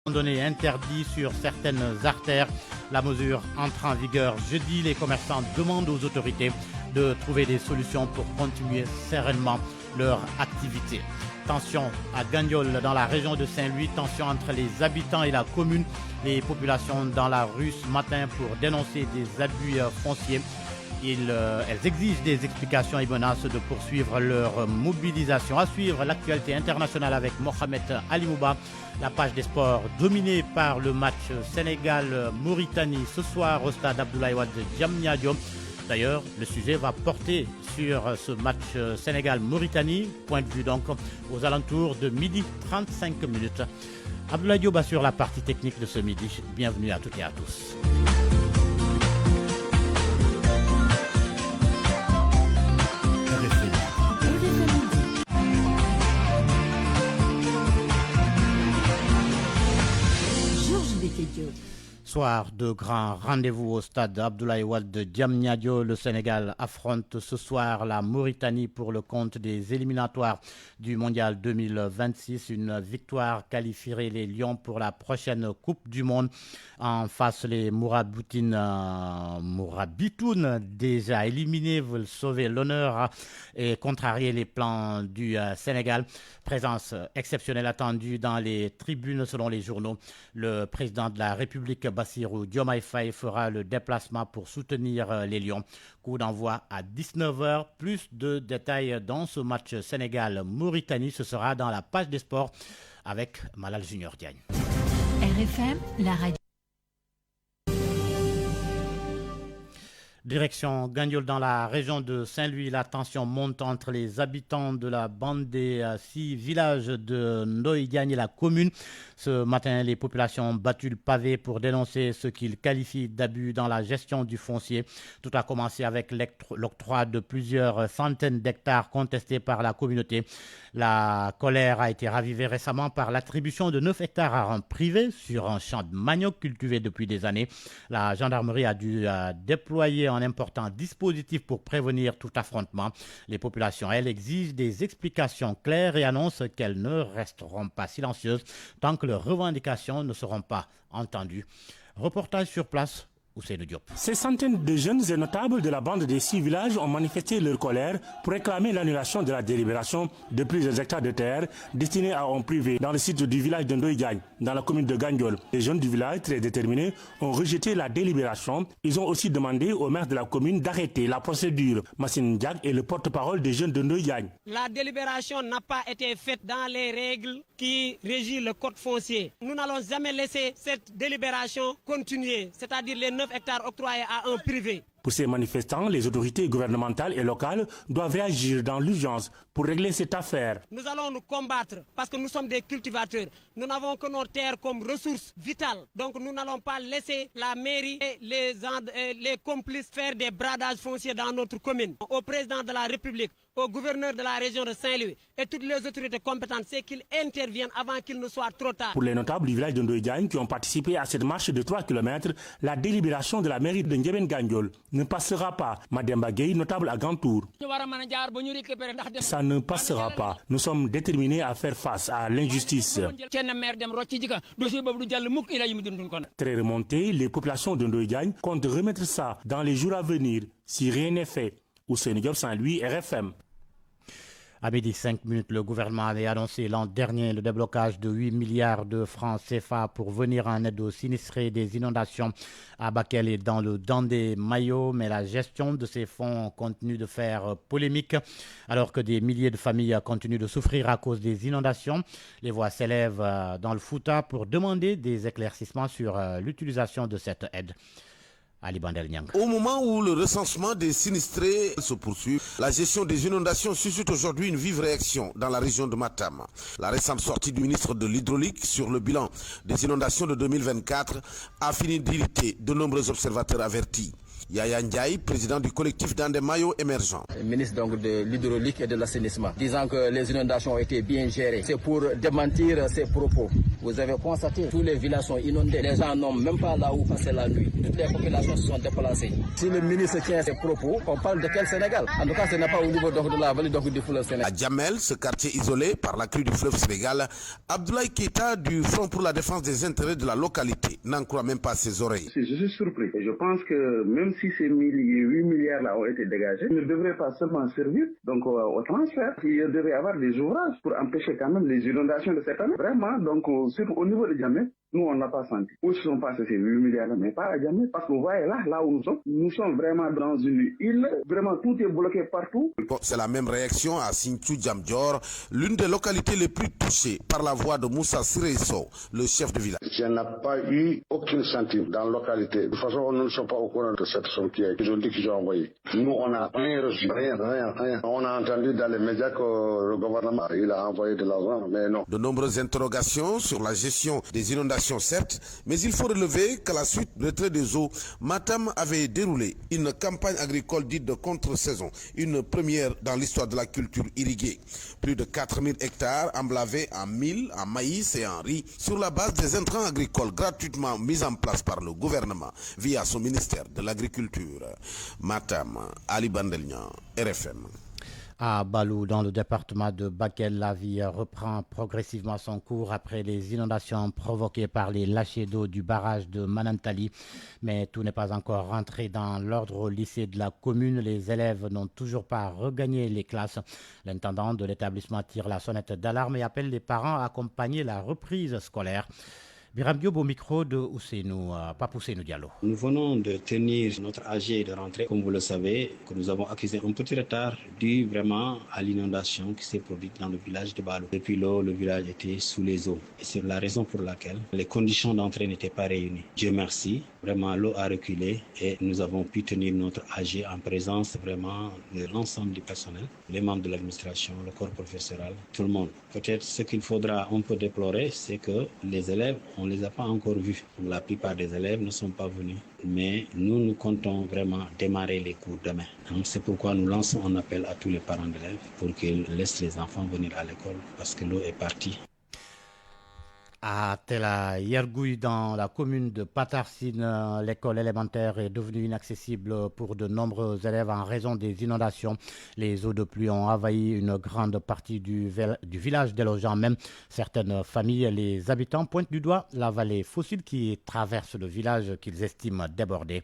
Randonnée interdit sur certaines artères. La mesure entre en vigueur jeudi. Les commerçants demandent aux autorités de trouver des solutions pour continuer sereinement leur activité. Tension à Gagnol dans la région de Saint-Louis, tension entre les habitants et la commune. Les populations dans la rue ce matin pour dénoncer des abus fonciers. Elles exigent des explications et menacent de poursuivre leur mobilisation. À suivre l'actualité internationale avec Mohamed Ali Mouba. La page des sports dominée par le match Sénégal-Mauritanie ce soir au stade Abdoulaye Wade de Diamniadio. D'ailleurs, le sujet va porter sur ce match Sénégal-Mauritanie. Point de vue donc aux alentours de midi 35 minutes. Abdoulaye Diop assure la partie technique de ce midi. Bienvenue à toutes et à tous. Soir de grand rendez-vous au stade Abdoulaye Wade de Diamniadio. Le Sénégal affronte ce soir la Mauritanie pour le compte des éliminatoires du Mondial 2026. Une victoire qualifierait les Lions pour la prochaine Coupe du Monde. En face, les Mourabitoun, déjà éliminés, veulent sauver l'honneur et contrarier les plans du Sénégal. Présence exceptionnelle attendue dans les tribunes selon les journaux. Le président de la République, Bassirou Diomaye Faye, fera le déplacement pour soutenir les Lions. Coup d'envoi à 19h. Plus de détails dans ce match Sénégal-Mauritanie. Ce sera dans la page des sports avec Malal Junior Diagne. RFM, la radio. Direction Gagnol dans la région de Saint-Louis. La tension monte entre les habitants de la bande des 6 villages de Ndoye Diagne et la commune. Ce matin, les populations ont battu le pavé pour dénoncer ce qu'ils qualifient d'abus dans la gestion du foncier. Tout a commencé avec l'octroi de plusieurs centaines d'hectares contestés par la communauté. La colère a été ravivée récemment par l'attribution de 9 hectares à un privé sur un champ de manioc cultivé depuis des années. La gendarmerie a dû déployer un important dispositif pour prévenir tout affrontement. Les populations, elles, exigent des explications claires et annoncent qu'elles ne resteront pas silencieuses tant que leurs revendications ne seront pas entendues. Reportage sur place. Ces centaines de jeunes et notables de la bande des 6 villages ont manifesté leur colère pour réclamer l'annulation de la délibération de plusieurs hectares de terre destinés à un privé dans le site du village de Ndoye Diagne, dans la commune de Gagnol. Les jeunes du village, très déterminés, ont rejeté la délibération. Ils ont aussi demandé au maire de la commune d'arrêter la procédure. Massine Diak est le porte-parole des jeunes de Ndoye Diagne. La délibération n'a pas été faite dans les règles qui régissent le code foncier. Nous n'allons jamais laisser cette délibération continuer, c'est-à-dire les 9 hectares octroyés à un privé. Pour ces manifestants, les autorités gouvernementales et locales doivent réagir dans l'urgence pour régler cette affaire. Nous allons nous combattre parce que nous sommes des cultivateurs. Nous n'avons que nos terres comme ressources vitales. Donc nous n'allons pas laisser la mairie et les complices faire des bradages fonciers dans notre commune. Au président de la République, au gouverneur de la région de Saint-Louis et toutes les autorités compétentes, c'est qu'ils interviennent avant qu'il ne soit trop tard. Pour les notables du village de Ndoye Diagne qui ont participé à cette marche de 3 km, la délibération de la mairie de Ndiébène Gagnol ne passera pas. Mademba Gueye, notable à Gantour. Ça ne passera pas. Nous sommes déterminés à faire face à l'injustice. Très remonté, les populations de Ndoye Diagne comptent remettre ça dans les jours à venir si rien n'est fait. Ousseynou Diop, Saint-Louis, RFM. À midi 5 minutes, le gouvernement avait annoncé l'an dernier le déblocage de 8 milliards de francs CFA pour venir en aide aux sinistrés des inondations à Bakel et dans le Dandé Mayo. Mais la gestion de ces fonds continue de faire polémique. Alors que des milliers de familles continuent de souffrir à cause des inondations, les voix s'élèvent dans le Fouta pour demander des éclaircissements sur l'utilisation de cette aide. Au moment où le recensement des sinistrés se poursuit, la gestion des inondations suscite aujourd'hui une vive réaction dans la région de Matam. La récente sortie du ministre de l'Hydraulique sur le bilan des inondations de 2024 a fini d'irriter de nombreux observateurs avertis. Yaya Ndiaye, président du collectif Dandé Mayo émergent. Ministre donc de l'hydraulique et de l'assainissement, disant que les inondations ont été bien gérées. C'est pour démentir ces propos. Vous avez constaté, tous les villages sont inondés. Les gens n'ont même pas là où passer la nuit. Toutes les populations se sont déplacées. Si le ministre tient ses propos, on parle de quel Sénégal? En tout cas, ce n'est pas au niveau de la vallée du fleuve Sénégal. À Djamel, ce quartier isolé par la crue du fleuve Sénégal, Abdoulaye Keita du Front pour la défense des intérêts de la localité n'en croit même pas ses oreilles. Je suis surpris. Et je pense que même si ces 8 milliards là ont été dégagés, ils ne devraient pas seulement servir donc au transfert. Il devrait y avoir des ouvrages pour empêcher quand même les inondations de cette année. Vraiment, donc au niveau de Djamel, nous on n'a pas senti. Où se sont passés ces 8 milliards là, mais pas à Djamel. Parce que vous voyez là où nous sommes vraiment dans une île. Vraiment tout est bloqué partout. C'est la même réaction à Sinthiou Djamdior, l'une des localités les plus touchées par la voix de Moussa Siresso, le chef de village. Je n'ai pas eu aucune centime dans la localité. De toute façon, nous ne sommes pas au courant de cette somme qu'ils ont dit qu'ils ont envoyée. Nous, on n'a rien reçu, rien. On a entendu dans les médias que le gouvernement il a envoyé de l'argent, mais non. De nombreuses interrogations sur la gestion des inondations, certes, mais il faut relever qu'à la suite du retrait des eaux, Matam avait déroulé une campagne agricole dite de contre-saison, une première dans l'histoire de la culture irriguée. Plus de 4000 hectares emblavés en mil, en maïs et en riz, sur la base des intrants agricoles gratuitement mis en place par le gouvernement via son ministère de l'Agriculture. Matam, Ali Bandelnian, RFM. À Balou, dans le département de Bakel, la vie reprend progressivement son cours après les inondations provoquées par les lâchers d'eau du barrage de Manantali. Mais tout n'est pas encore rentré dans l'ordre au lycée de la commune. Les élèves n'ont toujours pas regagné les classes. L'intendant de l'établissement tire la sonnette d'alarme et appelle les parents à accompagner la reprise scolaire. Biram Diop au micro de Papousseinou Diallo. Nous venons de tenir notre AG de rentrée, comme vous le savez, que nous avons accusé un petit retard dû vraiment à l'inondation qui s'est produite dans le village de Balou. Depuis l'eau, le village était sous les eaux. Et c'est la raison pour laquelle les conditions d'entrée n'étaient pas réunies. Dieu merci, vraiment l'eau a reculé et nous avons pu tenir notre AG en présence vraiment de l'ensemble du personnel, les membres de l'administration, le corps professoral, tout le monde. Peut-être ce qu'il faudra un peu déplorer, c'est que les élèves, on ne les a pas encore vus. La plupart des élèves ne sont pas venus, mais nous comptons vraiment démarrer les cours demain. Donc c'est pourquoi nous lançons un appel à tous les parents d'élèves pour qu'ils laissent les enfants venir à l'école parce que l'eau est partie. À Tela Yergouy, dans la commune de Patarsine, l'école élémentaire est devenue inaccessible pour de nombreux élèves en raison des inondations. Les eaux de pluie ont envahi une grande partie du village délogeant même certaines familles. Les habitants pointent du doigt la vallée fossile qui traverse le village qu'ils estiment débordé.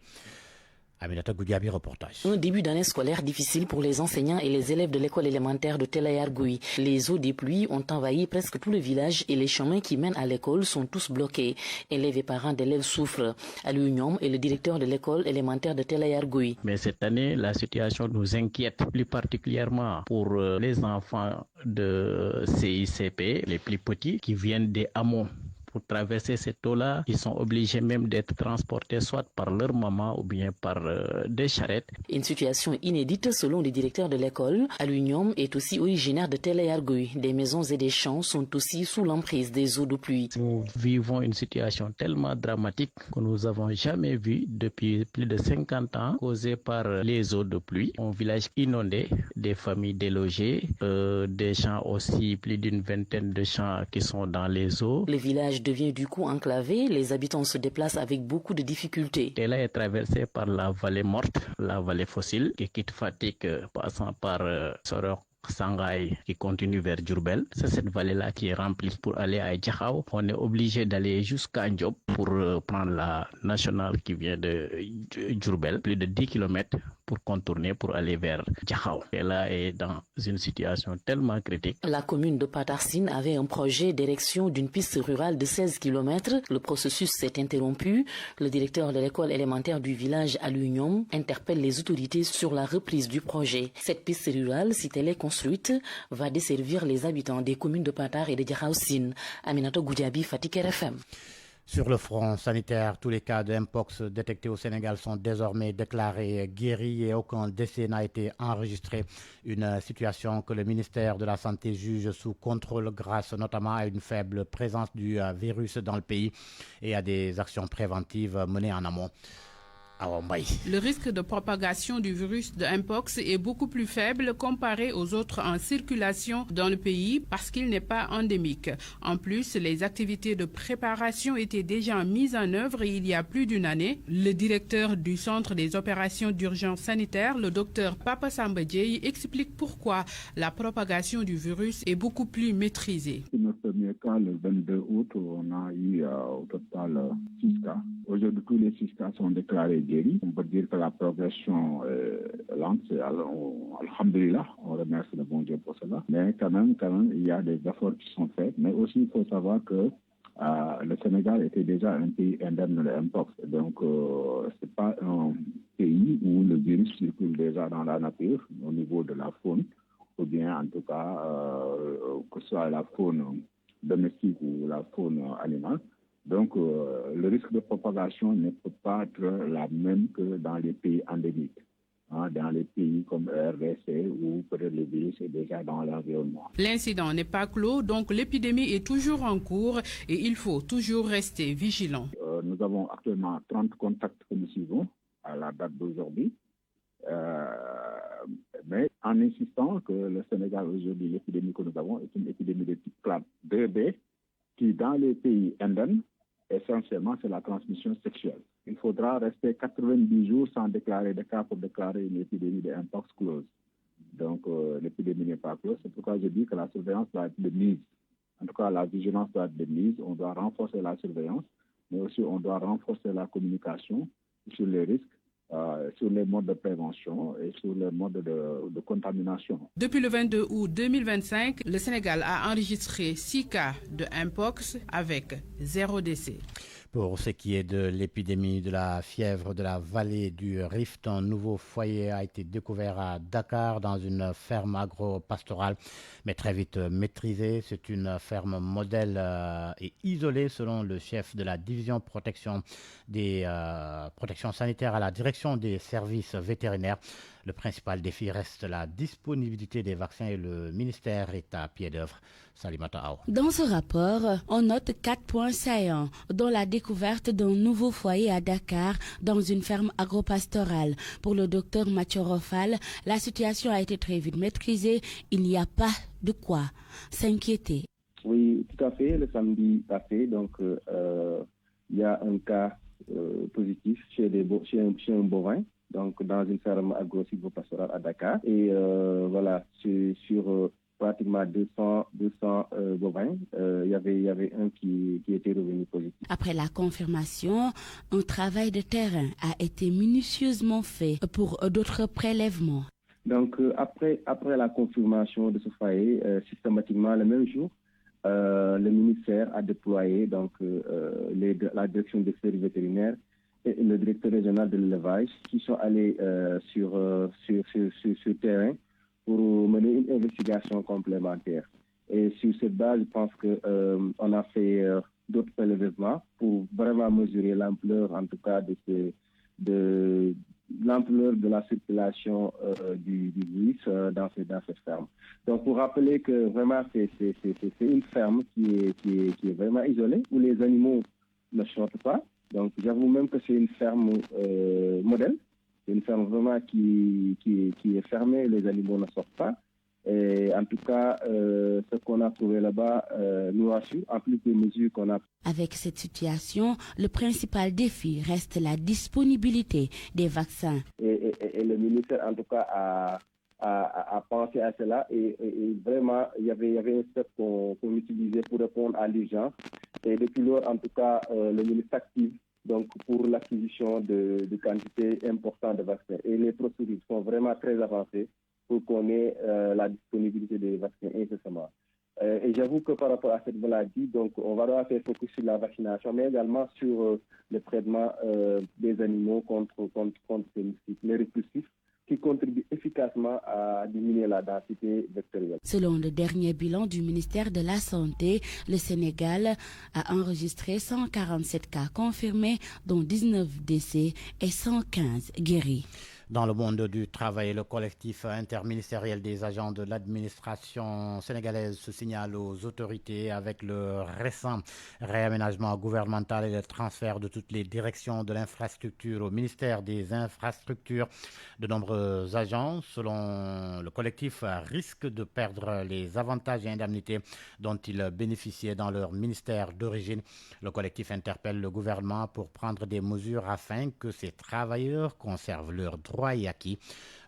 Aminata Goudiaby, reportage. Un début d'année scolaire difficile pour les enseignants et les élèves de l'école élémentaire de Tela-Yargouy. Les eaux des pluies ont envahi presque tout le village et les chemins qui mènent à l'école sont tous bloqués. Élèves et parents d'élèves souffrent. Aliou Nyom est le directeur de l'école élémentaire de Tela-Yargouy. Mais cette année, la situation nous inquiète, plus particulièrement pour les enfants de CICP, les plus petits, qui viennent des hameaux. Pour traverser cette eau-là, ils sont obligés même d'être transportés soit par leur maman ou bien par des charrettes. Une situation inédite selon le directeur de l'école. Aliou Nyom est aussi originaire de Tela-Yargouy. Des maisons et des champs sont aussi sous l'emprise des eaux de pluie. Nous vivons une situation tellement dramatique que nous n'avons jamais vue depuis plus de 50 ans, causée par les eaux de pluie. Un village inondé, des familles délogées, des champs aussi, plus d'une vingtaine de champs qui sont dans les eaux. Le village devient du coup enclavé, les habitants se déplacent avec beaucoup de difficultés. Tela est traversée par la vallée morte, la vallée fossile, qui quitte Fatick, passant par Sorok, Sangay, qui continue vers Djurbel. C'est cette vallée-là qui est remplie. Pour aller à Djakhao, on est obligé d'aller jusqu'à Ndjob pour prendre la nationale qui vient de Djurbel, plus de 10 km pour contourner, pour aller vers Djakhao. Et là est dans une situation tellement critique. La commune de Patarsine avait un projet d'érection d'une piste rurale de 16 km. Le processus s'est interrompu. Le directeur de l'école élémentaire du village Aliou Nyom interpelle les autorités sur la reprise du projet. Cette piste rurale, si elle est construite, va desservir les habitants des communes de Patar et de Djakhao-Sine. Aminata Goudiaby, Fatick RFM. Sur le front sanitaire, tous les cas de Mpox détectés au Sénégal sont désormais déclarés guéris et aucun décès n'a été enregistré. Une situation que le ministère de la Santé juge sous contrôle grâce notamment à une faible présence du virus dans le pays et à des actions préventives menées en amont. Le risque de propagation du virus de Mpox est beaucoup plus faible comparé aux autres en circulation dans le pays parce qu'il n'est pas endémique. En plus, les activités de préparation étaient déjà mises en œuvre il y a plus d'une année. Le directeur du Centre des opérations d'urgence sanitaire, le docteur Papa Sambadjei, explique pourquoi la propagation du virus est beaucoup plus maîtrisée. Dans notre premier cas, le 22 août, on a eu au total 6 cas. Aujourd'hui, tous les 6 cas sont déclarés guéris. On peut dire que la progression est lente. Alhamdulillah, on remercie le bon Dieu pour cela. Mais quand même, il y a des efforts qui sont faits. Mais aussi, il faut savoir que le Sénégal était déjà un pays indemne de Mpox. Donc, ce n'est pas un pays où le virus circule déjà dans la nature, au niveau de la faune, ou bien en tout cas, que ce soit la faune domestique ou la faune animale. Donc, le risque de propagation ne peut pas être la même que dans les pays endémiques. Dans les pays comme RDC où peut-être le virus est déjà dans l'environnement. L'incident n'est pas clos, donc l'épidémie est toujours en cours et il faut toujours rester vigilant. Nous avons actuellement 30 contacts que nous suivons à la date d'aujourd'hui. Mais en insistant que le Sénégal aujourd'hui, l'épidémie que nous avons est une épidémie de type classe 2B qui dans les pays indemnes, essentiellement, c'est la transmission sexuelle. Il faudra rester 90 jours sans déclarer de cas pour déclarer une épidémie de Mpox close. Donc, l'épidémie n'est pas close. C'est pourquoi je dis que la surveillance doit être de mise. En tout cas, la vigilance doit être de mise. On doit renforcer la surveillance, mais aussi on doit renforcer la communication sur les risques, sur les modes de prévention et sur les modes de contamination. Depuis le 22 août 2025, le Sénégal a enregistré 6 cas de Mpox avec 0 décès. Pour ce qui est de l'épidémie de la fièvre de la vallée du Rift, un nouveau foyer a été découvert à Dakar dans une ferme agro-pastorale, mais très vite maîtrisée. C'est une ferme modèle et isolée selon le chef de la division protection sanitaire à la direction des services vétérinaires. Le principal défi reste la disponibilité des vaccins et le ministère est à pied d'œuvre. Salimata Ao. Dans ce rapport, on note 4 points saillants, dont la découverte d'un nouveau foyer à Dakar dans une ferme agro-pastorale. Pour le docteur Mathieu Rofal, la situation a été très vite maîtrisée. Il n'y a pas de quoi s'inquiéter. Oui, tout à fait. Le samedi passé, donc, il y a un cas positif chez un bovin. Donc, dans une ferme agro-pastorale à Dakar. Et voilà, sur pratiquement 200 bovins, il y avait un qui était revenu positif. Après la confirmation, un travail de terrain a été minutieusement fait pour d'autres prélèvements. Donc, après la confirmation de ce foyer, systématiquement le même jour, le ministère a déployé donc, la direction des services vétérinaires et le directeur régional de l'élevage qui sont allés sur terrain pour mener une investigation complémentaire. Et sur cette base, je pense qu'on a fait d'autres prélèvements pour vraiment mesurer l'ampleur, en tout cas, de l'ampleur de la circulation du virus dans cette ferme. Donc, pour rappeler que vraiment, c'est une ferme qui est vraiment isolée, où les animaux ne sortent pas. Donc, j'avoue même que c'est une ferme modèle. C'est une ferme vraiment qui est fermée, les animaux ne sortent pas. Et en tout cas, ce qu'on a trouvé là-bas nous rassure, en plus des mesures qu'on a. Avec cette situation, le principal défi reste la disponibilité des vaccins. Et le ministère, en tout cas, a pensé à cela. Et vraiment, il y avait un step qu'on utilisait pour répondre à l'urgence. Et depuis lors, en tout cas, le ministère s'active donc pour l'acquisition de quantités importantes de vaccins. Et les procédures sont vraiment très avancées pour qu'on ait la disponibilité des vaccins incessamment. Et j'avoue que par rapport à cette maladie, donc on va devoir faire focus sur la vaccination, mais également sur le traitement des animaux contre ces moustiques, les répulsifs, qui contribuent efficacement à diminuer la densité vectorielle. Selon le dernier bilan du ministère de la Santé, le Sénégal a enregistré 147 cas confirmés, dont 19 décès et 115 guéris. Dans le monde du travail, le collectif interministériel des agents de l'administration sénégalaise se signale aux autorités avec le récent réaménagement gouvernemental et le transfert de toutes les directions de l'infrastructure au ministère des Infrastructures. De nombreux agents, selon le collectif, risquent de perdre les avantages et indemnités dont ils bénéficiaient dans leur ministère d'origine. Le collectif interpelle le gouvernement pour prendre des mesures afin que ces travailleurs conservent leurs droits et acquis.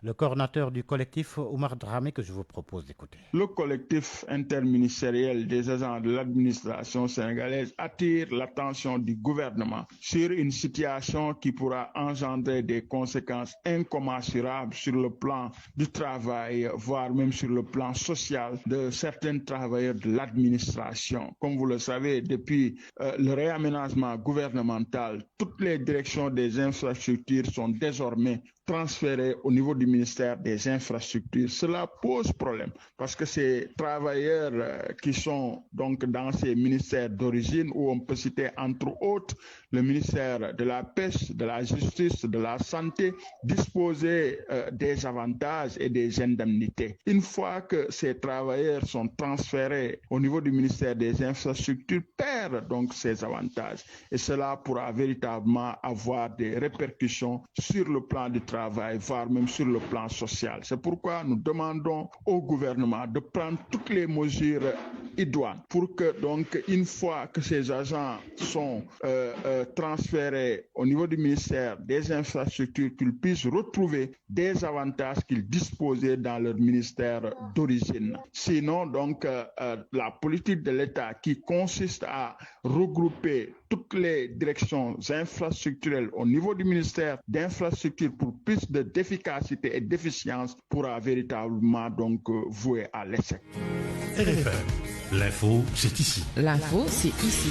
Le coordinateur du collectif, Oumar Dramé, que je vous propose d'écouter. Le collectif interministériel des agents de l'administration sénégalaise attire l'attention du gouvernement sur une situation qui pourra engendrer des conséquences incommensurables sur le plan du travail, voire même sur le plan social de certains travailleurs de l'administration. Comme vous le savez, depuis le réaménagement gouvernemental, toutes les directions des infrastructures sont désormais transférés au niveau du ministère des Infrastructures. Cela pose problème parce que ces travailleurs qui sont donc dans ces ministères d'origine, où on peut citer entre autres le ministère de la Pêche, de la Justice, de la Santé, disposaient des avantages et des indemnités. Une fois que ces travailleurs sont transférés au niveau du ministère des Infrastructures, perdent donc ces avantages. Et cela pourra véritablement avoir des répercussions sur le plan du travail, voire même sur le plan social. C'est pourquoi nous demandons au gouvernement de prendre toutes les mesures idoines pour que, donc, une fois que ces agents sont transférés au niveau du ministère des Infrastructures, qu'ils puissent retrouver des avantages qu'ils disposaient dans leur ministère d'origine. Sinon, donc, la politique de l'État qui consiste à regrouper toutes les directions infrastructurelles au niveau du ministère d'infrastructures pour plus d'efficacité et d'efficience pourra véritablement donc vouer à l'échec. RFM, l'info, c'est ici. L'info, c'est ici.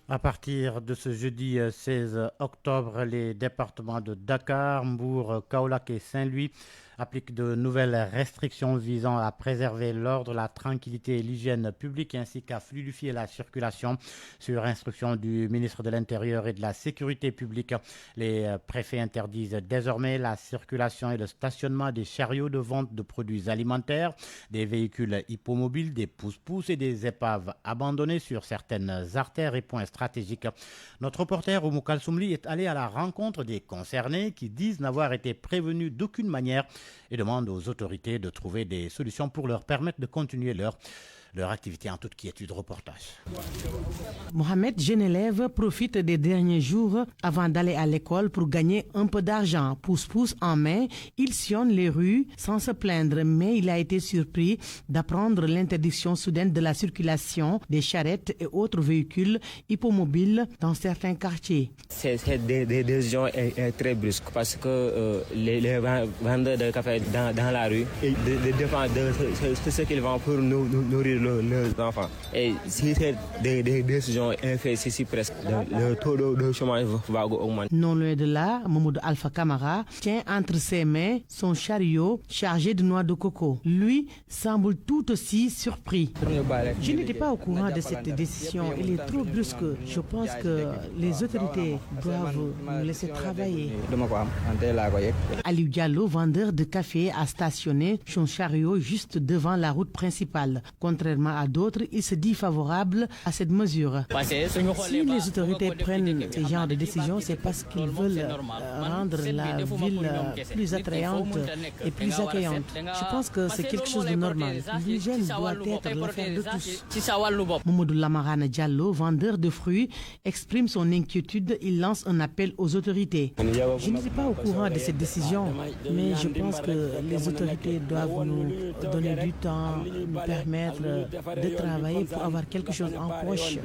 À partir de ce jeudi 16 octobre, les départements de Dakar, Mbour, Kaolack et Saint-Louis applique de nouvelles restrictions visant à préserver l'ordre, la tranquillité et l'hygiène publique ainsi qu'à fluidifier la circulation. Sur instruction du ministre de l'Intérieur et de la Sécurité publique, les préfets interdisent désormais la circulation et le stationnement des chariots de vente de produits alimentaires, des véhicules hippomobiles, des pousse-pousse et des épaves abandonnées sur certaines artères et points stratégiques. Notre reporter Oumou Kalsoumli est allé à la rencontre des concernés qui disent n'avoir été prévenus d'aucune manière et demandent aux autorités de trouver des solutions pour leur permettre de continuer leur activité en toute quiétude. Reportage. Mohamed, jeune élève, profite des derniers jours avant d'aller à l'école pour gagner un peu d'argent. Pousse-pousse en main, il sillonne les rues sans se plaindre, mais il a été surpris d'apprendre l'interdiction soudaine de la circulation des charrettes et autres véhicules hippomobiles dans certains quartiers. Cette décision est très brusque parce que les vendeurs de café dans la rue dépendent de ce qu'ils vendent pour nous nourrir leurs enfants. Et si cette décision est faite ici presque, le taux de chômage va augmenter. Non loin de là, Mamoudou Alpha Kamara tient entre ses mains son chariot chargé de noix de coco. Lui semble tout aussi surpris. Je n'étais pas au courant de cette décision. Elle est trop brusque. Je pense que les autorités doivent nous laisser travailler. Aliou Diallo, vendeur de café, a stationné son chariot juste devant la route principale. Contrairement à d'autres, il se dit favorable à cette mesure. Si les autorités prennent ce genre de décision, c'est parce qu'ils veulent rendre la ville plus attrayante et plus accueillante. Je pense que c'est quelque chose de normal. L'hygiène doit être l'affaire de tous. Mamoudou Lamarane Diallo, vendeur de fruits, exprime son inquiétude. Il lance un appel aux autorités. Je n'étais pas au courant de cette décision, mais je pense que les autorités doivent nous donner du temps, nous permettre de travailler pour avoir quelque chose en poche.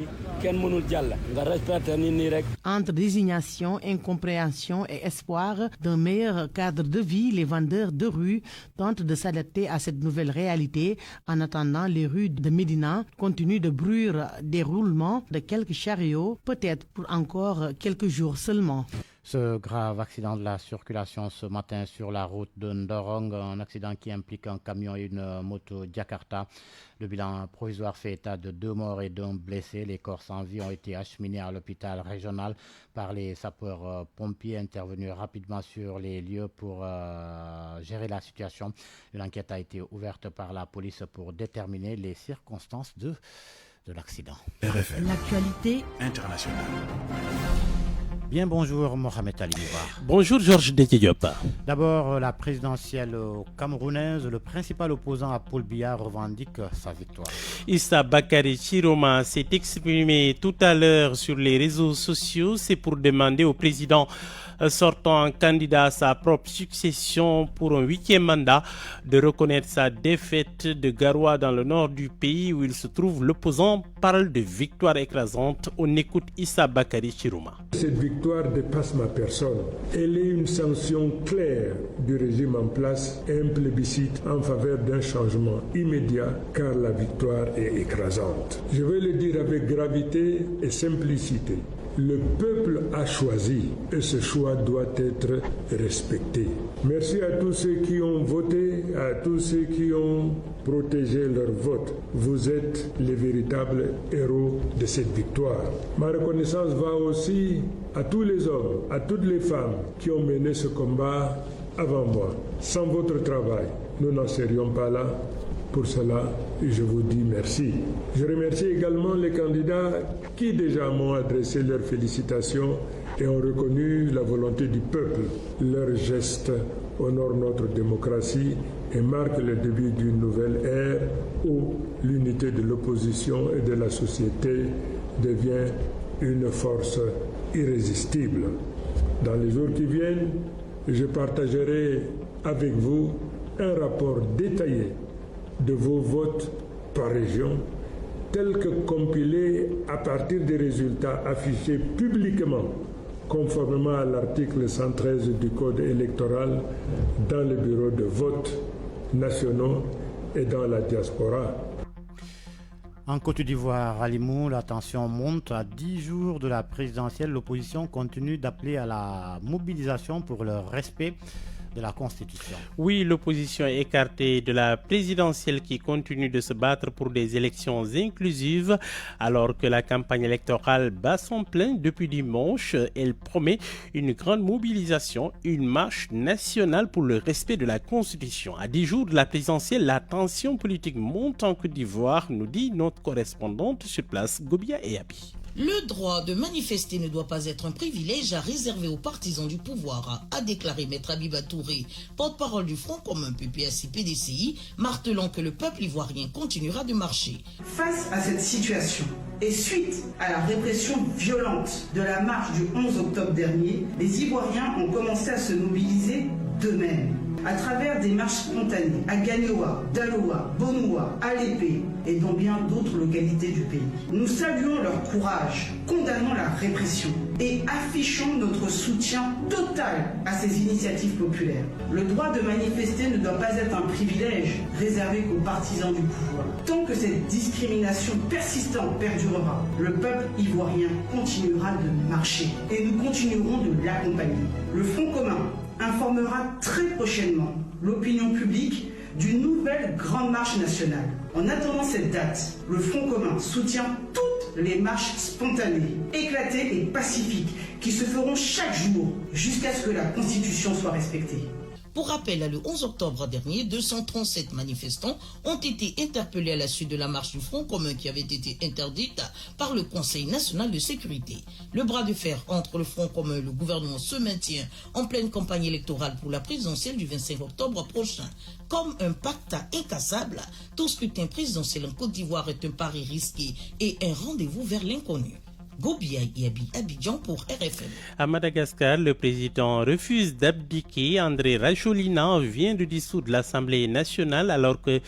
Entre désignation, incompréhension et espoir d'un meilleur cadre de vie, les vendeurs de rue tentent de s'adapter à cette nouvelle réalité. En attendant, les rues de Médina continuent de bruire des roulements de quelques chariots, peut-être pour encore quelques jours seulement. Ce grave accident de la circulation ce matin sur la route de Ndorong, un accident qui implique un camion et une moto Jakarta. Le bilan provisoire fait état de 2 morts et d'1 blessé. Les corps sans vie ont été acheminés à l'hôpital régional par les sapeurs-pompiers intervenus rapidement sur les lieux pour gérer la situation. Une enquête a été ouverte par la police pour déterminer les circonstances de l'accident. RFM. L'actualité internationale. Bien, bonjour Mohamed Ali Mouba. Bonjour Georges Diop. D'abord, la présidentielle camerounaise, le principal opposant à Paul Biya revendique sa victoire. Issa Bakary Chiroma s'est exprimé tout à l'heure sur les réseaux sociaux. C'est pour demander au président sortant candidat à sa propre succession pour un 8e mandat de reconnaître sa défaite de Garoua dans le nord du pays où il se trouve. L'opposant parle de victoire écrasante. On écoute Issa Bakary Chiroma. Cette victoire dépasse ma personne. Elle est une sanction claire du régime en place et un plébiscite en faveur d'un changement immédiat car la victoire est écrasante. Je vais le dire avec gravité et simplicité. Le peuple a choisi et ce choix doit être respecté. Merci à tous ceux qui ont voté, à tous ceux qui ont protégé leur vote. Vous êtes les véritables héros de cette victoire. Ma reconnaissance va aussi à tous les hommes, à toutes les femmes qui ont mené ce combat avant moi. Sans votre travail, nous n'en serions pas là. Pour cela, je vous dis merci. Je remercie également les candidats qui déjà m'ont adressé leurs félicitations et ont reconnu la volonté du peuple. Leurs gestes honorent notre démocratie et marquent le début d'une nouvelle ère où l'unité de l'opposition et de la société devient une force irrésistible. Dans les jours qui viennent, je partagerai avec vous un rapport détaillé de vos votes par région, tels que compilés à partir des résultats affichés publiquement, conformément à l'article 113 du Code électoral, dans les bureaux de vote nationaux et dans la diaspora. En Côte d'Ivoire, à Limou, la tension monte. À 10 jours de la présidentielle, l'opposition continue d'appeler à la mobilisation pour le respect de la Constitution. Oui, l'opposition est écartée de la présidentielle qui continue de se battre pour des élections inclusives alors que la campagne électorale bat son plein depuis dimanche. Elle promet une grande mobilisation, une marche nationale pour le respect de la Constitution. À 10 jours de la présidentielle, la tension politique monte en Côte d'Ivoire, nous dit notre correspondante sur place, Gobia Eyabi. Le droit de manifester ne doit pas être un privilège à réserver aux partisans du pouvoir, a déclaré Maître Abiba Touré, porte-parole du Front commun PPSI-PDCI, martelant que le peuple ivoirien continuera de marcher. Face à cette situation et suite à la répression violente de la marche du 11 octobre dernier, les Ivoiriens ont commencé à se mobiliser d'eux-mêmes à travers des marches spontanées à Gagnoa, Daloa, Bonoua, Alépé et dans bien d'autres localités du pays. Nous saluons leur courage, condamnons la répression et affichons notre soutien total à ces initiatives populaires. Le droit de manifester ne doit pas être un privilège réservé qu'aux partisans du pouvoir. Tant que cette discrimination persistante perdurera, le peuple ivoirien continuera de marcher et nous continuerons de l'accompagner. Le Front commun informera très prochainement l'opinion publique d'une nouvelle grande marche nationale. En attendant cette date, le Front commun soutient toutes les marches spontanées, éclatées et pacifiques qui se feront chaque jour jusqu'à ce que la Constitution soit respectée. Pour rappel, le 11 octobre dernier, 237 manifestants ont été interpellés à la suite de la marche du Front commun qui avait été interdite par le Conseil national de sécurité. Le bras de fer entre le Front commun et le gouvernement se maintient en pleine campagne électorale pour la présidentielle du 25 octobre prochain. Comme un pacte incassable, tout scrutin présidentiel en Côte d'Ivoire est un pari risqué et un rendez-vous vers l'inconnu. Gobia Yabi, Abidjan pour RFM. À Madagascar, le président refuse d'abdiquer. André Rajoelina vient de dissoudre l'Assemblée nationale alors que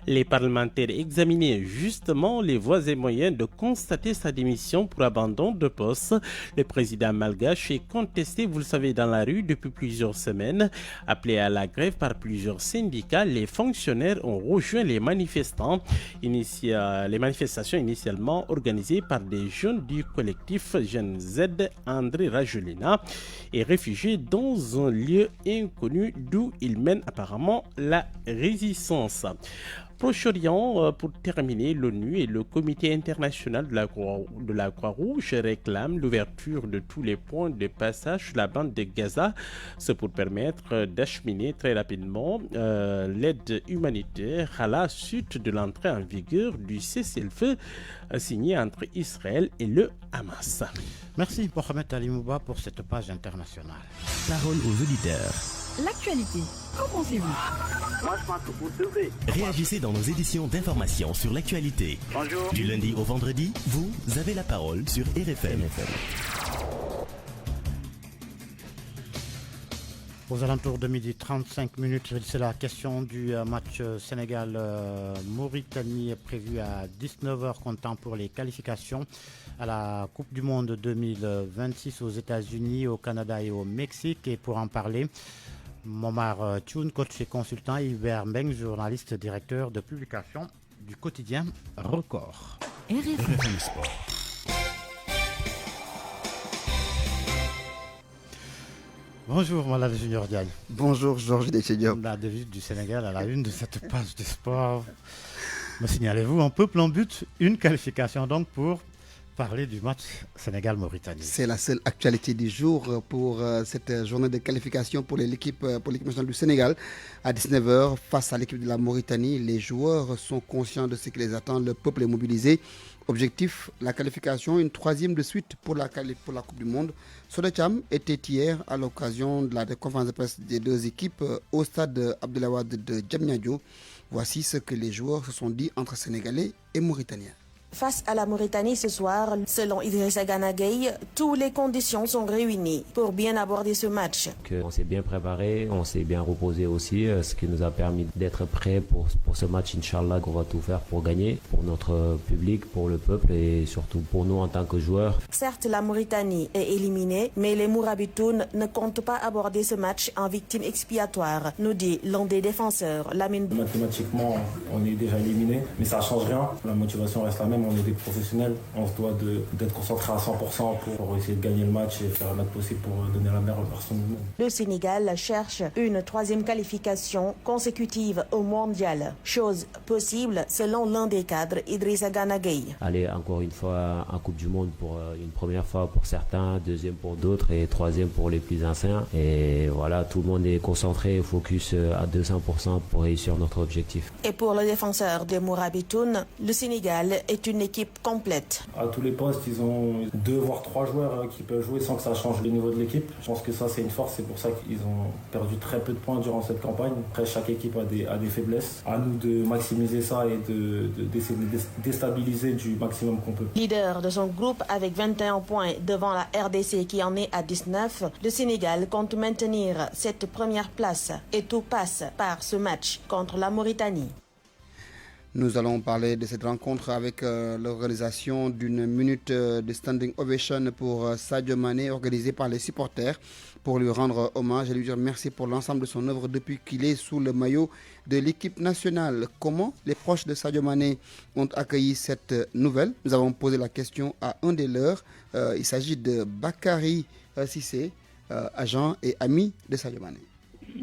les parlementaires examinaient justement les voies et moyens de constater sa démission pour abandon de poste. Le président malgache est contesté, vous le savez, dans la rue depuis plusieurs semaines. Appelé à la grève par plusieurs syndicats, les fonctionnaires ont rejoint les manifestants. Les manifestations initialement organisées par des jeunes du collectif Gen Z, André Rajolina, est réfugié dans un lieu inconnu d'où il mène apparemment la résistance. Proche-Orient, pour terminer, l'ONU et le Comité international de la Croix-Rouge réclament l'ouverture de tous les points de passage sur la bande de Gaza, ce pour permettre d'acheminer très rapidement l'aide humanitaire à la suite de l'entrée en vigueur du cessez-le-feu signé entre Israël et le Hamas. Merci Mohamed Ali Mouba pour cette page internationale. Parole aux auditeurs. L'actualité, qu'en pensez-vous? Moi, je pense que vous devez. Réagissez dans nos éditions d'information sur l'actualité. Bonjour. Du lundi au vendredi, vous avez la parole sur RFM. Aux alentours de 12h35, c'est la question du match Sénégal-Mauritanie prévu à 19h comptant pour les qualifications à la Coupe du Monde 2026 aux États-Unis, au Canada et au Mexique. Et pour en parler, Momar Thioune, coach et consultant, et Hubert Mbeng, journaliste directeur de publication du quotidien Record. RFM Sport. Bonjour, Malade Junior Diagne. Bonjour, Georges Deschediop. La devise du Sénégal à la une de cette page de sport. Me signalez-vous, un peuple en but, une qualification donc pour parler du match Sénégal-Mauritanie. C'est la seule actualité du jour pour cette journée de qualification pour l'équipe nationale du Sénégal. À 19h, face à l'équipe de la Mauritanie, les joueurs sont conscients de ce qui les attend. Le peuple est mobilisé. Objectif, la qualification, une troisième de suite pour la Coupe du Monde. Sodecham était hier à l'occasion de la conférence de presse des deux équipes au stade Abdoulaye Wade de Diamniadio. Voici ce que les joueurs se sont dit entre Sénégalais et Mauritaniens. Face à la Mauritanie ce soir, selon Idrissa Gana Gueye, toutes les conditions sont réunies pour bien aborder ce match. On s'est bien préparé, on s'est bien reposé aussi, ce qui nous a permis d'être prêts pour ce match, Inch'Allah, qu'on va tout faire pour gagner, pour notre public, pour le peuple et surtout pour nous en tant que joueurs. Certes, la Mauritanie est éliminée, mais les Mourabitounes ne comptent pas aborder ce match en victime expiatoire, nous dit l'un des défenseurs, Lamine. Mathématiquement, on est déjà éliminé, mais ça ne change rien. La motivation reste la même. On est des professionnels, on se doit d'être concentré à 100% pour essayer de gagner le match et faire le max possible pour donner la meilleure version du monde. Le Sénégal cherche une troisième qualification consécutive au mondial. Chose possible selon l'un des cadres, Idrissa Gana Gueye. Aller encore une fois en Coupe du Monde pour une première fois pour certains, deuxième pour d'autres et troisième pour les plus anciens. Et voilà, tout le monde est concentré, focus à 200% pour réussir notre objectif. Et pour le défenseur de Mourabitoun, le Sénégal est une équipe complète. À tous les postes, ils ont 2 voire 3 joueurs qui peuvent jouer sans que ça change le niveau de l'équipe. Je pense que ça c'est une force, c'est pour ça qu'ils ont perdu très peu de points durant cette campagne. Après, chaque équipe a des faiblesses. À nous de maximiser ça et d'essayer de déstabiliser du maximum qu'on peut. Leader de son groupe avec 21 points devant la RDC qui en est à 19, le Sénégal compte maintenir cette première place et tout passe par ce match contre la Mauritanie. Nous allons parler de cette rencontre avec l'organisation d'une minute de standing ovation pour Sadio Mané organisée par les supporters pour lui rendre hommage et lui dire merci pour l'ensemble de son œuvre depuis qu'il est sous le maillot de l'équipe nationale. Comment les proches de Sadio Mané ont accueilli cette nouvelle? Nous avons posé la question à un des leurs. Il s'agit de Bakary Sissé, agent et ami de Sadio Mané.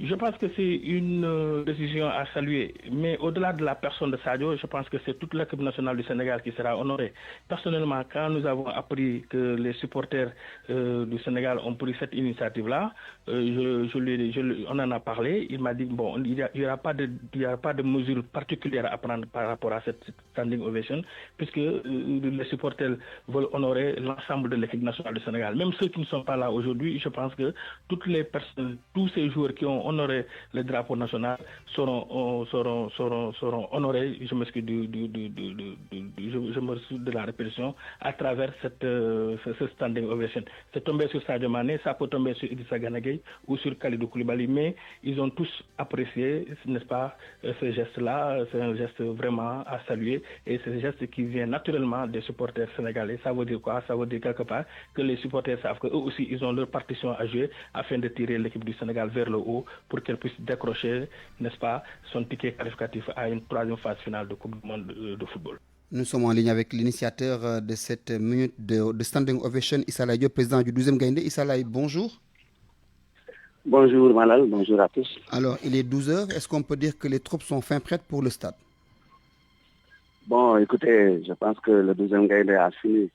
Je pense que c'est une décision à saluer. Mais au-delà de la personne de Sadio, je pense que c'est toute l'équipe nationale du Sénégal qui sera honorée. Personnellement, quand nous avons appris que les supporters du Sénégal ont pris cette initiative-là, on en a parlé. Il m'a dit, bon, il n'y aura pas de mesures particulières à prendre par rapport à cette standing ovation, puisque les supporters veulent honorer l'ensemble de l'équipe nationale du Sénégal. Même ceux qui ne sont pas là aujourd'hui, je pense que toutes les personnes, tous ces joueurs qui ont honoré le drapeau national seront honorés, je m'excuse de la répétition, à travers ce standing ovation. C'est tombé sur Sadio Mané, ça peut tomber sur Idrissa Gana Gueye ou sur Kalidou Koulibaly, mais ils ont tous apprécié, n'est-ce pas, ce geste-là. C'est un geste vraiment à saluer et c'est un geste qui vient naturellement des supporters sénégalais. Ça veut dire quoi? Ça veut dire quelque part que les supporters savent qu'eux aussi ils ont leur partition à jouer afin de tirer l'équipe du Sénégal vers le haut pour qu'elle puisse décrocher, n'est-ce pas, son ticket qualificatif à une troisième phase finale de Coupe du Monde de football. Nous sommes en ligne avec l'initiateur de cette minute de Standing Ovation, Issa Laye Diop, président du 12e Gaïndé. Issa Laye, bonjour. Bonjour Malal, bonjour à tous. Alors, il est 12h. Est-ce qu'on peut dire que les troupes sont fin prêtes pour le stade? Bon, écoutez, je pense que le 12e Gaïndé a fini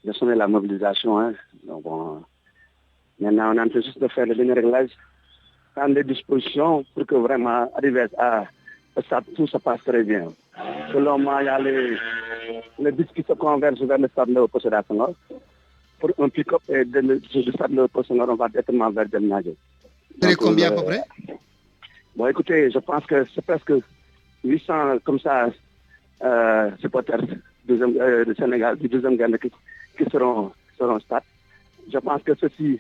de sonner la mobilisation. Hein. Donc, bon, maintenant, on est en train juste de faire le dernier réglage, prendre des dispositions pour que vraiment, arriver à ça, tout se passe très bien. Selon moi, il y a les bus qui se convergent vers le stade Léopold Sédar Senghor. Pour un pick-up et du stade Léopold Senghor, on va directement vers Diamniadio. C'est combien à peu près? Bon, écoutez, je pense que c'est presque 800 comme ça supporters du Sénégal, du 12e Gaïndé qui seront au stade. Je pense que ceci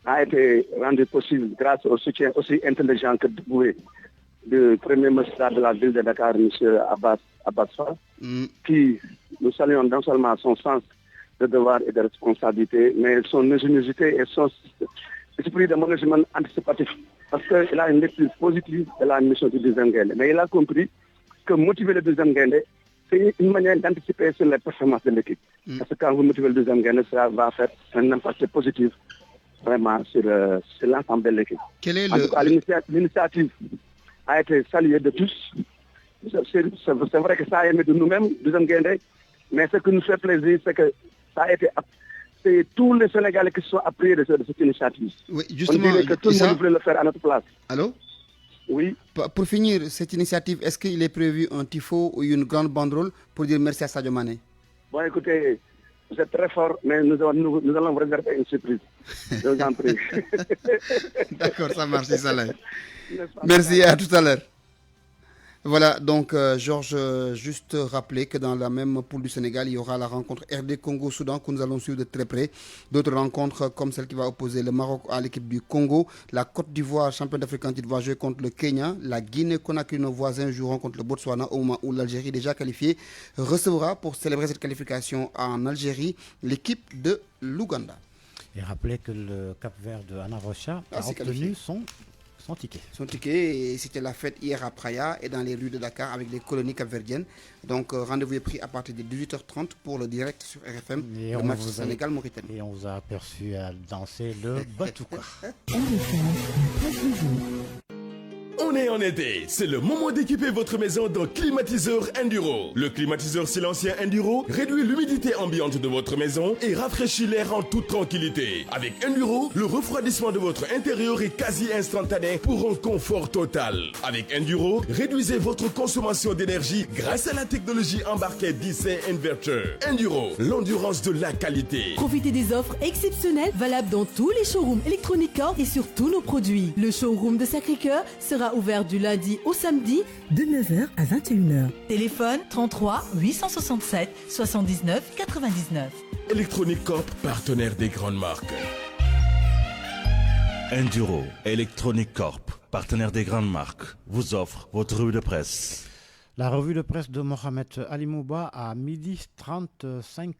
a été rendu possible grâce au soutien aussi intelligent que dévoué du premier magistrat de la ville de Dakar, M. Abbas Fall, qui, nous saluons non seulement son sens de devoir et de responsabilité, mais son ingéniosité et son esprit de management anticipatif. Parce qu'il a une lecture positive de la mission du 12e Gaïndé. Mais il a compris que motiver le 12e Gaïndé, c'est une manière d'anticiper sur les performances de l'équipe. Parce que quand vous motivez le 12e Gaïndé, ça va faire un impact positif vraiment sur l'ensemble de l'équipe. Quel est en tout cas, l'initiative a été saluée de tous. C'est vrai que ça a aimé de nous-mêmes, 12e Gaïndé, mais ce qui nous fait plaisir, c'est que ça a été... C'est tous les Sénégalais qui sont appuyés de cette initiative. Oui, justement, on dirait que tout le monde voulait le faire à notre place. Allô? Oui. Pour finir cette initiative, est-ce qu'il est prévu un tifo ou une grande banderole pour dire merci à Sadio Mané? Bon, écoutez, vous êtes très fort, mais nous allons vous réserver une surprise. Je vous en prie. D'accord, ça marche, Issa Laye. Merci, à tout à l'heure. Voilà, donc Georges, juste rappeler que dans la même poule du Sénégal, il y aura la rencontre RD Congo-Soudan que nous allons suivre de très près. D'autres rencontres comme celle qui va opposer le Maroc à l'équipe du Congo. La Côte d'Ivoire, champion d'Afrique, va jouer contre le Kenya. La Guinée-Conakry, nos voisins, joueront contre le Botswana au moment où l'Algérie, déjà qualifiée, recevra pour célébrer cette qualification en Algérie l'équipe de l'Ouganda. Et rappelez que le Cap-Vert de Anna Rocha a obtenu son ticket. Son ticket, et c'était la fête hier à Praia et dans les rues de Dakar avec les colonies capverdiennes. Donc rendez-vous est pris à partir de 18h30 pour le direct sur RFM, le match Sénégal-Mauritanie. Et on vous a aperçu à danser le Batouka. On est en été, c'est le moment d'équiper votre maison d'un climatiseur Enduro. Le climatiseur silencieux Enduro réduit l'humidité ambiante de votre maison et rafraîchit l'air en toute tranquillité. Avec Enduro, le refroidissement de votre intérieur est quasi instantané pour un confort total. Avec Enduro, réduisez votre consommation d'énergie grâce à la technologie embarquée DC Inverter. Enduro, l'endurance de la qualité. Profitez des offres exceptionnelles valables dans tous les showrooms Electronica et sur tous nos produits. Le showroom de Sacré-Cœur sera ouvert du lundi au samedi de 9h à 21h. Téléphone 33 867 79 99. Electronic Corp, partenaire des grandes marques. Enduro, Electronic Corp, partenaire des grandes marques, vous offre votre revue de presse. La revue de presse de Mohamed Ali Mouba à 12h35.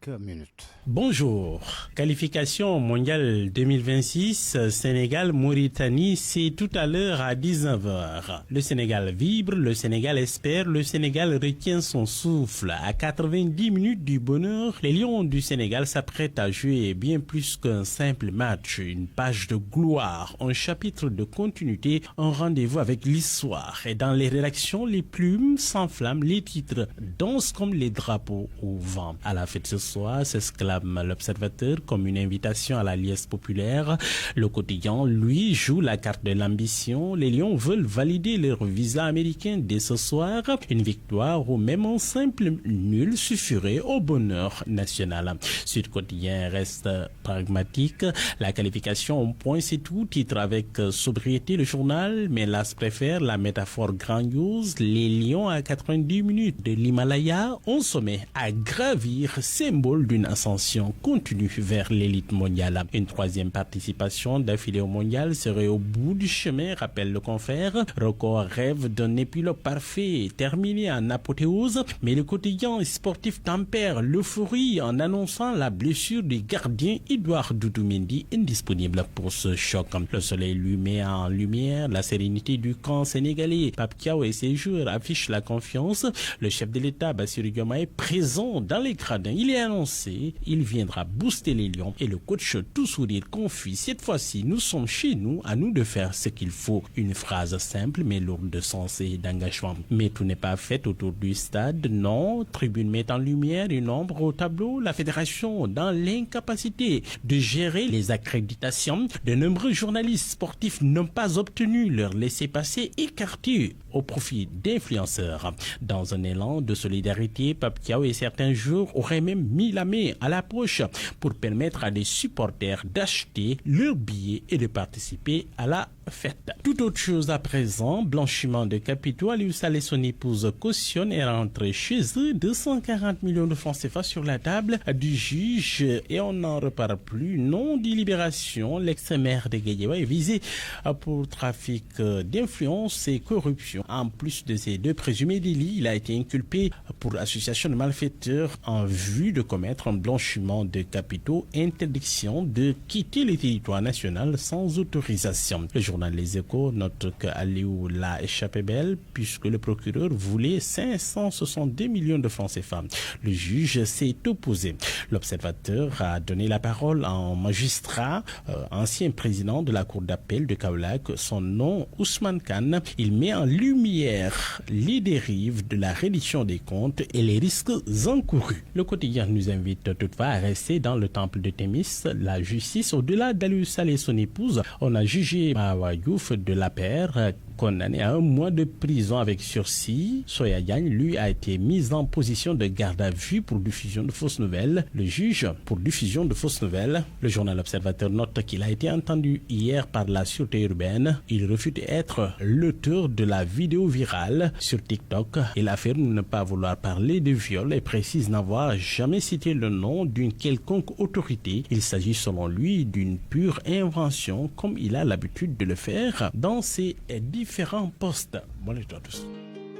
Bonjour. Qualification mondiale 2026, Sénégal-Mauritanie, c'est tout à l'heure à 19h. Le Sénégal vibre, le Sénégal espère, le Sénégal retient son souffle. À 90 minutes du bonheur, les Lions du Sénégal s'apprêtent à jouer bien plus qu'un simple match, une page de gloire, un chapitre de continuité, un rendez-vous avec l'histoire. Et dans les rédactions, les plumes s'enflamment, les titres dansent comme les drapeaux au vent. À la fête ce soir, s'exclame l'Observateur comme une invitation à la liesse populaire. Le quotidien, lui, joue la carte de l'ambition. Les Lions veulent valider leur visa américain dès ce soir. Une victoire ou même un simple nul suffirait au bonheur national. Sud Quotidien reste pragmatique. La qualification au point, c'est tout. Titre avec sobriété le journal, mais l'As préfère la métaphore grandiose. Les Lions à 90 minutes de l'Himalaya, au sommet à gravir, symbole d'une ascension continue vers l'élite mondiale. Une troisième participation d'affilée au mondial serait au bout du chemin, rappelle le confrère. Record rêve d'un épilogue parfait terminé en apothéose, mais le quotidien sportif tempère l'euphorie en annonçant la blessure du gardien Edouard Doudou Mendy, indisponible pour ce choc. Le soleil lui met en lumière la sérénité du camp sénégalais. Pape Thiaw et ses joueurs affichent la confiance confiance. Le chef de l'État, Bassirou Diomaye, présent dans les gradins, il est annoncé, il viendra booster les Lions et le coach tout sourire confie. Cette fois-ci, nous sommes chez nous, à nous de faire ce qu'il faut. Une phrase simple mais lourde de sens et d'engagement. Mais tout n'est pas fait autour du stade, non. Tribune met en lumière une ombre au tableau. La fédération dans l'incapacité de gérer les accréditations. De nombreux journalistes sportifs n'ont pas obtenu leur laissez-passer, écartés au profit d'influenceurs. Dans un élan de solidarité, Pape Thiaw et certains joueurs auraient même mis la main à la poche pour permettre à des supporters d'acheter leurs billets et de participer à la fête. Tout autre chose à présent, blanchiment de capitaux. Aliou Saleh, son épouse, cautionne et rentre chez eux 240 millions de francs CFA sur la table du juge et on n'en repart plus. Non délibération, l'ex-maire de Guédiawaye est visé pour trafic d'influence et corruption. En plus de ces deux présumés délits, il a été inculpé pour association de malfaiteurs en vue de commettre un blanchiment de capitaux, interdiction de quitter le territoire national sans autorisation. Le journal Les Échos note qu'Aliou l'a échappé belle puisque le procureur voulait 562 millions de francs CFA. Le juge s'est opposé. L'Observateur a donné la parole à un magistrat, ancien président de la cour d'appel de Kaolack, son nom Ousmane Khan. Il met en lumière les dérives de la reddition des comptes et les risques encourus. Le quotidien nous invite toutefois à rester dans le temple de Thémis. La justice, au-delà d'Aliou Saleh et son épouse, on a jugé Mahawa Diouf de la paire, condamné à 1 mois de prison avec sursis. Soya Diagne, lui, a été mis en position de garde à vue pour diffusion de fausses nouvelles. Le juge pour diffusion de fausses nouvelles. Le journal Observateur note qu'il a été entendu hier par la sûreté urbaine. Il refuse d'être l'auteur de la vidéo virale sur TikTok. Il affirme ne pas vouloir parler de viol et précise n'avoir jamais cité le nom d'une quelconque autorité. Il s'agit selon lui d'une pure invention comme il a l'habitude de le faire dans ses différents postes. Bonne lecture à tous.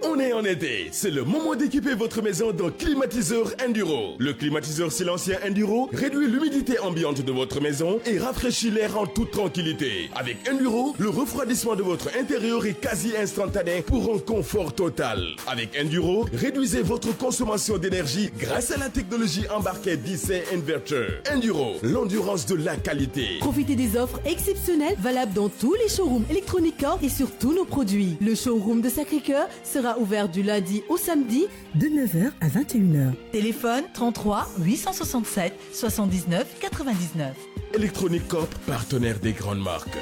On est en été, c'est le moment d'équiper votre maison d'un climatiseur Enduro. Le climatiseur silencien Enduro réduit l'humidité ambiante de votre maison et rafraîchit l'air en toute tranquillité. Avec Enduro, le refroidissement de votre intérieur est quasi instantané pour un confort total. Avec Enduro, réduisez votre consommation d'énergie grâce à la technologie embarquée DC Inverter. Enduro, l'endurance de la qualité. Profitez des offres exceptionnelles valables dans tous les showrooms Electronica et sur tous nos produits. Le showroom de Sacré-Cœur sera ouvert du lundi au samedi de 9h à 21h. Téléphone 33 867 79 99. Electronic Corp, partenaire des grandes marques.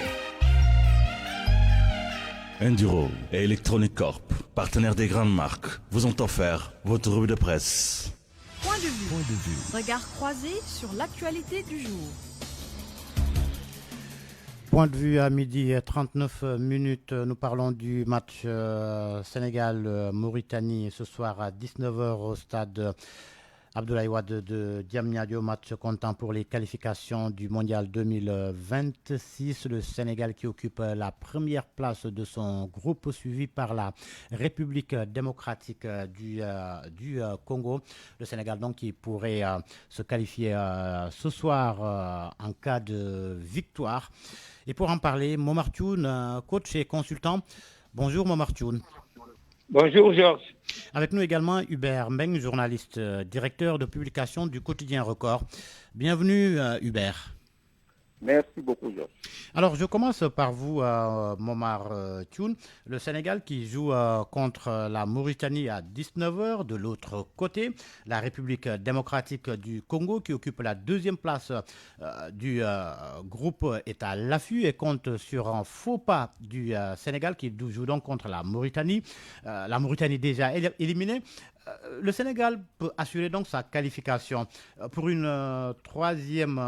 Enduro et Electronic Corp, partenaires des grandes marques, vous ont offert votre revue de presse. Point de vue. Regard croisé sur l'actualité du jour. Point de vue à midi 39 minutes. Nous parlons du match Sénégal-Mauritanie ce soir à 19h au stade Abdoulaye Wade de Diamniadio. Match comptant pour les qualifications du Mondial 2026. Le Sénégal qui occupe la première place de son groupe, suivi par la République démocratique du Congo. Le Sénégal donc qui pourrait se qualifier ce soir en cas de victoire. Et pour en parler, Momar Thioune, coach et consultant. Bonjour Momar Thioune. Bonjour Georges. Avec nous également Hubert Mbeng, journaliste, directeur de publication du quotidien Record. Bienvenue Hubert. Merci beaucoup Georges. Alors je commence par vous Momar Thioune. Le Sénégal qui joue contre la Mauritanie à 19h. De l'autre côté, la République démocratique du Congo qui occupe la deuxième place du groupe est à l'affût et compte sur un faux pas du Sénégal qui joue donc contre la Mauritanie. La Mauritanie déjà éliminée. Le Sénégal peut assurer donc sa qualification pour la troisième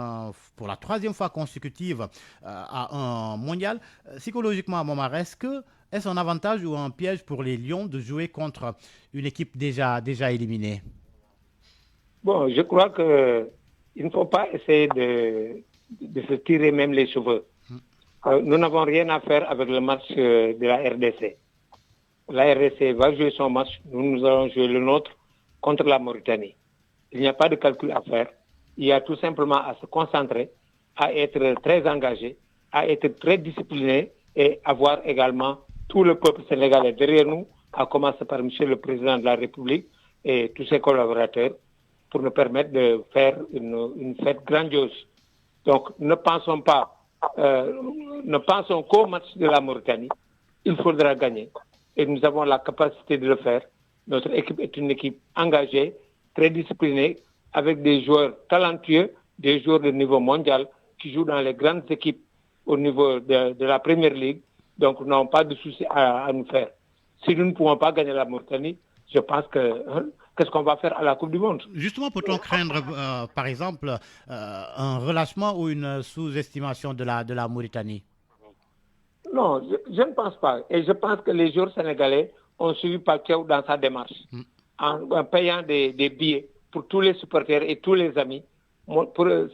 fois consécutive à un mondial. Psychologiquement, Momar, est-ce un avantage ou un piège pour les Lions de jouer contre une équipe déjà éliminée? Bon, je crois qu'il ne faut pas essayer de se tirer même les cheveux. Nous n'avons rien à faire avec le match de la RDC. La RDC va jouer son match, nous allons jouer le nôtre contre la Mauritanie. Il n'y a pas de calcul à faire. Il y a tout simplement à se concentrer, à être très engagé, à être très discipliné et avoir également tout le peuple sénégalais derrière nous à commencer par M. le Président de la République et tous ses collaborateurs, pour nous permettre de faire une fête grandiose. Donc, ne pensons qu'au match de la Mauritanie. Il faudra gagner. Et nous avons la capacité de le faire. Notre équipe est une équipe engagée, très disciplinée, avec des joueurs talentueux, des joueurs de niveau mondial qui jouent dans les grandes équipes au niveau de la Première Ligue. Donc, nous n'avons pas de souci à nous faire. Si nous ne pouvons pas gagner la Mauritanie, je pense que qu'est-ce qu'on va faire à la Coupe du Monde? Justement, peut-on craindre, par exemple, un relâchement ou une sous-estimation de la Mauritanie? Non, je ne pense pas. Et je pense que les joueurs sénégalais ont suivi Pacquiao dans sa démarche, en payant des billets pour tous les supporters et tous les amis.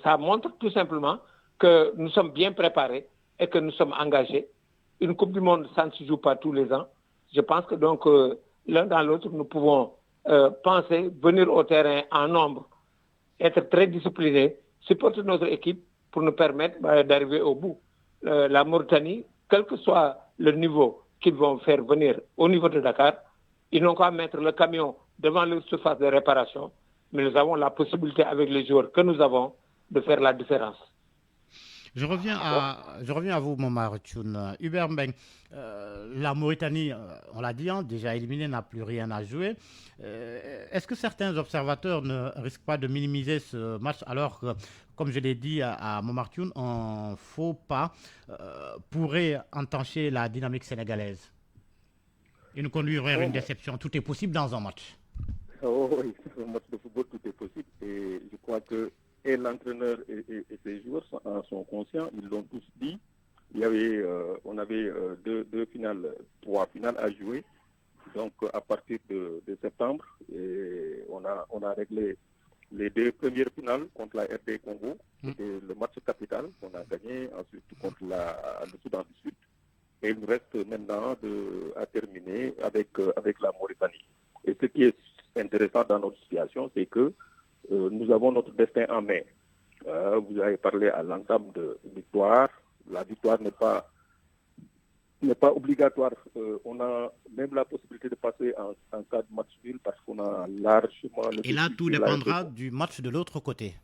Ça montre tout simplement que nous sommes bien préparés et que nous sommes engagés. Une Coupe du Monde, ça ne se joue pas tous les ans. Je pense que donc, l'un dans l'autre, nous pouvons penser, venir au terrain en nombre, être très disciplinés, supporter notre équipe pour nous permettre d'arriver au bout. La Mauritanie, quel que soit le niveau qu'ils vont faire venir au niveau de Dakar, ils n'ont qu'à mettre le camion devant leur surface de réparation, mais nous avons la possibilité avec les joueurs que nous avons de faire la différence. Je reviens à vous, Momar Thioune. Hubert Mbeng, la Mauritanie, on l'a dit, déjà éliminée, n'a plus rien à jouer. Est-ce que certains observateurs ne risquent pas de minimiser ce match alors que, comme je l'ai dit à Momar Thioune, un faux pas pourrait entacher la dynamique sénégalaise et nous conduire vers une déception? Tout est possible dans un match. Oh oui, un match de football, tout est possible. Et je crois que et l'entraîneur et ses joueurs sont conscients, ils l'ont tous dit. On avait trois finales à jouer. Donc à partir de septembre, et on a réglé les deux premières finales contre la RD Congo, c'était le match capital qu'on a gagné, ensuite contre le Soudan du Sud. Et il nous reste maintenant à terminer avec la Mauritanie. Et ce qui est intéressant dans notre situation, c'est que nous avons notre destin en main. Vous avez parlé à l'entame de victoire. La victoire n'est pas obligatoire. On a même la possibilité de passer en cas de match nul parce qu'on a largement... Et là, tout dépendra du match de l'autre côté.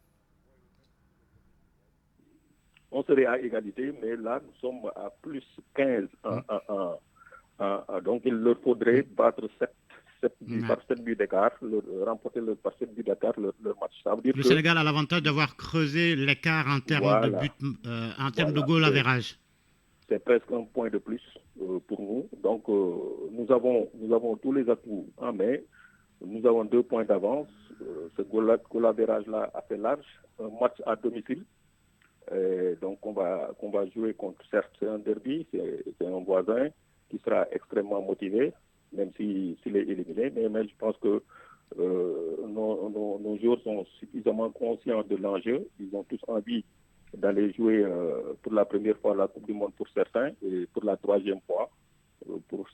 On serait à égalité, mais là, nous sommes à plus 15. Donc, il leur faudrait battre 7 buts d'écart, remporter par 7 buts d'écart leur match. Ça veut dire le Sénégal a l'avantage d'avoir creusé l'écart en termes de but, en termes de goal average. C'est presque un point de plus pour nous. Donc, nous avons tous les atouts en main. Nous avons 2 points d'avance. Ce goal average-là assez large. Un match à domicile. Donc, on va jouer contre, certes, c'est un derby, c'est un voisin qui sera extrêmement motivé, même s'il est éliminé, mais je pense que nos joueurs sont suffisamment conscients de l'enjeu. Ils ont tous envie d'aller jouer pour la première fois la Coupe du Monde pour certains et pour la 3e fois pour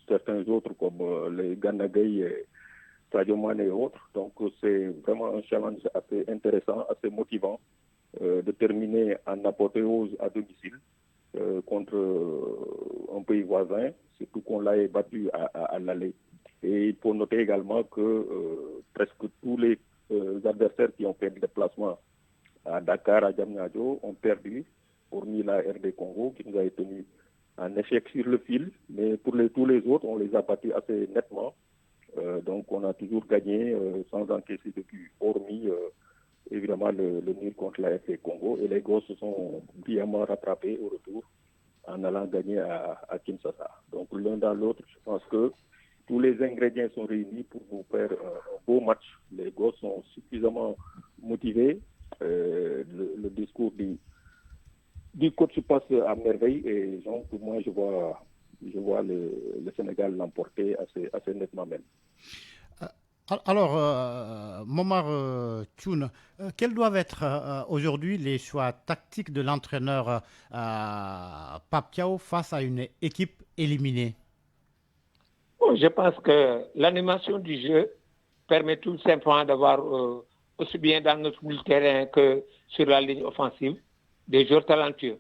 certains autres comme les Gana Gueye et Sadio Mané et autres. Donc c'est vraiment un challenge assez intéressant, assez motivant de terminer en apothéose à domicile contre un pays voisin, surtout qu'on l'a battu à l'aller. Et il faut noter également que presque tous les adversaires qui ont fait le déplacement à Dakar, à Diamniadio, ont perdu, hormis la RD Congo qui nous a tenu en échec sur le fil. Mais pour tous les autres, on les a battus assez nettement. Donc on a toujours gagné sans encaisser de but, hormis évidemment le nul contre la RD Congo. Et les gosses se sont brillamment rattrapés au retour en allant gagner à Kinshasa. Donc l'un dans l'autre, je pense que tous les ingrédients sont réunis pour vous faire un beau match. Les gosses sont suffisamment motivés. Le discours du coach se passe à merveille et donc pour moi je vois le Sénégal l'emporter assez nettement même. Alors, Momar Thioune, quels doivent être aujourd'hui les choix tactiques de l'entraîneur Pacquiao face à une équipe éliminée? Bon, je pense que l'animation du jeu permet tout simplement d'avoir, aussi bien dans notre milieu de terrain que sur la ligne offensive, des joueurs talentueux,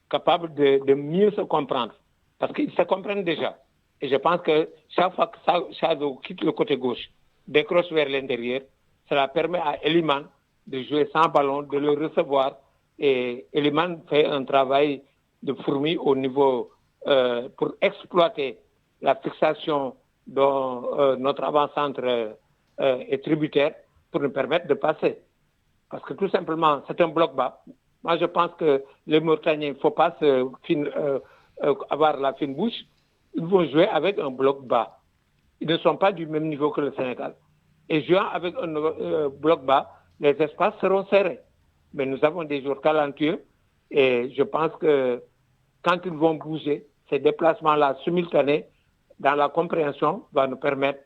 capables de mieux se comprendre. Parce qu'ils se comprennent déjà. Et je pense que chaque fois que Sadio quitte le côté gauche, décroche vers l'intérieur, cela permet à Eliman de jouer sans ballon, de le recevoir. Et Eliman fait un travail de fourmi au niveau pour exploiter la fixation dont notre avant-centre est tributaire pour nous permettre de passer. Parce que tout simplement, c'est un bloc bas. Moi, je pense que les Mauritaniens, il ne faut pas avoir la fine bouche. Ils vont jouer avec un bloc bas. Ils ne sont pas du même niveau que le Sénégal. Et jouant avec un bloc bas, les espaces seront serrés. Mais nous avons des joueurs talentueux et je pense que quand ils vont bouger, ces déplacements-là simultanés, dans la compréhension, va nous permettre,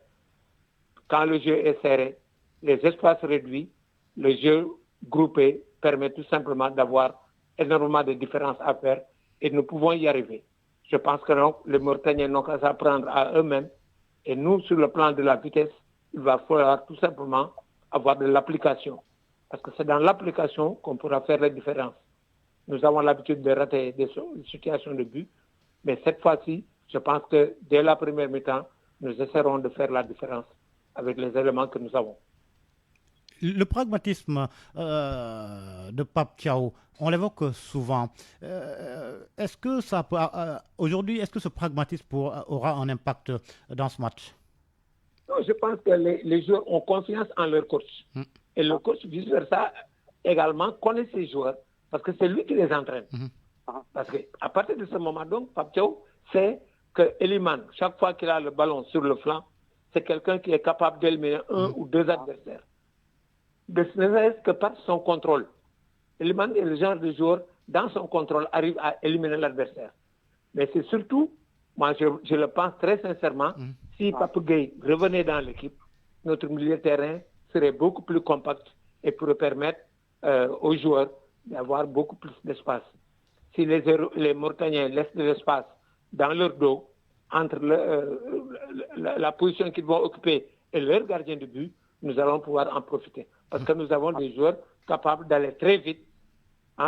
quand le jeu est serré, les espaces réduits, le jeu groupé permet tout simplement d'avoir énormément de différences à faire et nous pouvons y arriver. Je pense que non, les Mauritaniens n'ont qu'à s'apprendre à eux-mêmes et nous, sur le plan de la vitesse, il va falloir tout simplement avoir de l'application. Parce que c'est dans l'application qu'on pourra faire la différence. Nous avons l'habitude de rater des situations de but, mais cette fois-ci, je pense que dès la première mi-temps, nous essaierons de faire la différence avec les éléments que nous avons. Le pragmatisme de Pape Thiaw, on l'évoque souvent. Est-ce que ça peut, aujourd'hui, est-ce que ce pragmatisme aura un impact dans ce match? Non, je pense que les joueurs ont confiance en leur coach. Et le coach, vice-versa, également connaît ses joueurs parce que c'est lui qui les entraîne. Parce qu'à partir de ce moment, donc, Pape Thiaw sait que Eliman, chaque fois qu'il a le ballon sur le flanc, c'est quelqu'un qui est capable d'éliminer un ou deux adversaires. Ne serait-ce que par son contrôle. Eliman est le genre de joueur, dans son contrôle, arrive à éliminer l'adversaire. Mais c'est surtout, moi je le pense très sincèrement, si Pape Gueye revenait dans l'équipe, notre milieu de terrain serait beaucoup plus compact et pourrait permettre aux joueurs d'avoir beaucoup plus d'espace. Si les Mauritaniens laissent de l'espace dans leur dos, entre la position qu'ils vont occuper et leur gardien de but, nous allons pouvoir en profiter. Parce que nous avons des joueurs capables d'aller très vite.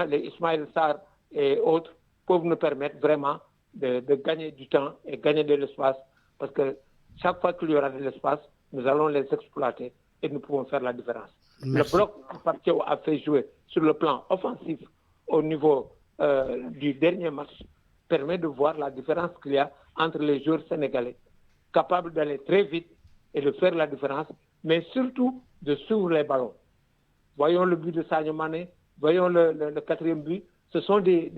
Les Ismaël Sarr et autres peuvent nous permettre vraiment de gagner du temps et gagner de l'espace. Parce que chaque fois qu'il y aura de l'espace, nous allons les exploiter et nous pouvons faire la différence. Merci. Le bloc que Pape Thiaw a fait jouer sur le plan offensif au niveau du dernier match permet de voir la différence qu'il y a entre les joueurs sénégalais, capables d'aller très vite et de faire la différence, mais surtout de suivre les ballons. Voyons le but de Sadio Mané, voyons le quatrième but. Ce sont des